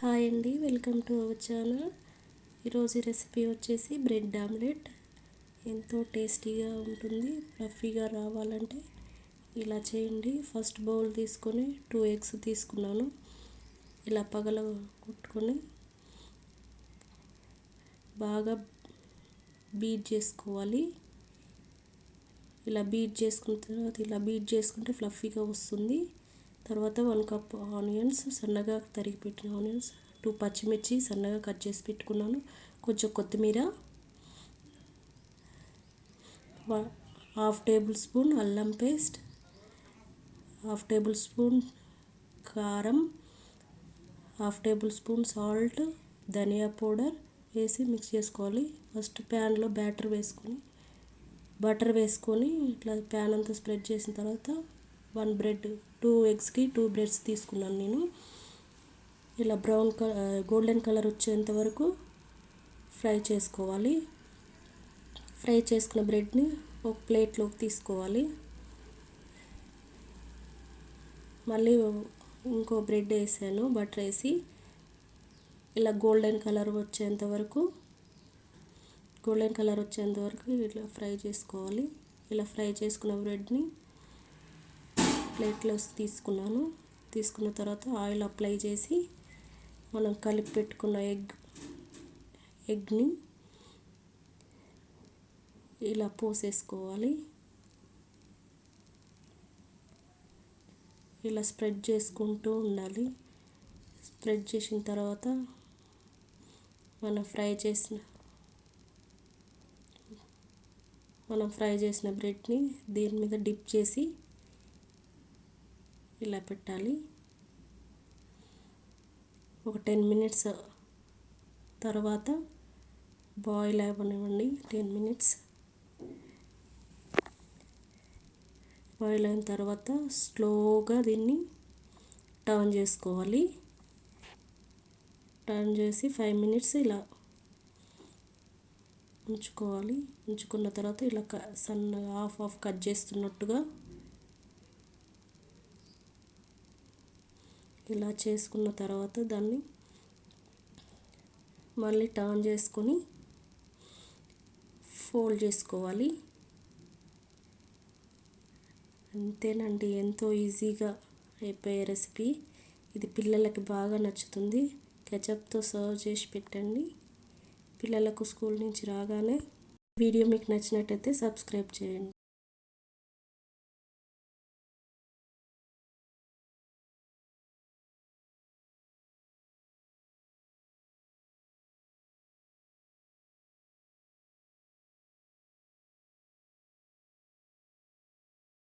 Hi అండి, welcome to our channel. ఈరోజు recipe వచ్చేసి బ్రెడ్ ఆమ్లెట్. ఎంతో టేస్టీగా ఉంటుంది. ఫ్లఫీగా రావాలంటే ఇలా చేయండి. ఫస్ట్ బౌల్ తీసుకొని 2 ఎగ్స్ తీసుకున్నాను. ఇలా పగల కొట్టుకొని బాగా బీట్ చేసుకోవాలి. ఇలా బీట్ చేసుకున్న తర్వాత ఇలా బీట్ చేసుకుంటే ఫ్లఫీగా వస్తుంది. తర్వాత 1 కప్ ఆనియన్స్, సన్నగా తరిగి పెట్టిన ఆనియన్స్, 2 పచ్చిమిర్చి సన్నగా కట్ చేసి పెట్టుకున్నాను, కొంచెం కొత్తిమీర, 1/2 టేబుల్ స్పూన్ అల్లం పేస్ట్, 1/2 టేబుల్ స్పూన్ కారం, 1/2 టేబుల్ స్పూన్ సాల్ట్, ధనియా పౌడర్ వేసి మిక్స్ చేసుకోవాలి. ఫస్ట్ ప్యాన్లో బటర్ వేసుకొని ఇట్లా ప్యాన్ అంతా స్ప్రెడ్ చేసిన తర్వాత 1 బ్రెడ్, 2 ఎగ్స్కి 2 బ్రెడ్స్ తీసుకున్నాను నేను. ఇలా గోల్డెన్ కలర్ వచ్చేంత వరకు ఫ్రై చేసుకోవాలి. ఫ్రై చేసుకున్న బ్రెడ్ని ఒక ప్లేట్లోకి తీసుకోవాలి. మళ్ళీ ఇంకో బ్రెడ్ వేసాను, బటర్ వేసి ఇలా గోల్డెన్ కలర్ వచ్చేంత వరకు ఇట్లా ఫ్రై చేసుకోవాలి. ఇలా ఫ్రై చేసుకున్న బ్రెడ్ని ప్లేట్లో తీసుకున్న తర్వాత ఆయిల్ అప్లై చేసి మనం కలిపి పెట్టుకున్న ఎగ్ని ఇలా పోసేసుకోవాలి. ఇలా స్ప్రెడ్ చేసుకుంటూ ఉండాలి. స్ప్రెడ్ చేసిన తర్వాత మనం ఫ్రై చేసిన బ్రెడ్ని దీని మీద డిప్ చేసి ఇలా పెట్టాలి. ఒక 10 మినిట్స్ తర్వాత బాయిల్ అవ్వనివ్వండి. 10 మినిట్స్ బాయిల్ అయిన తర్వాత స్లోగా దీన్ని టర్న్ చేసుకోవాలి. టర్న్ చేసి 5 మినిట్స్ ఇలా ఉంచుకున్న తర్వాత ఇలా సన్నగా హాఫ్ కట్ చేస్తున్నట్టుగా ఇలా చేసుకున్న తర్వాత దాన్ని మళ్ళీ టర్న్ చేసుకొని ఫోల్డ్ చేసుకోవాలి. అంతేనండి, ఎంతో ఈజీగా అయిపోయే రెసిపీ. ఇది పిల్లలకి బాగా నచ్చుతుంది. కెచప్తో సర్వ్ చేసి పెట్టండి పిల్లలకు స్కూల్ నుంచి రాగానే. వీడియో మీకు నచ్చినట్టయితే సబ్స్క్రైబ్ చేయండి.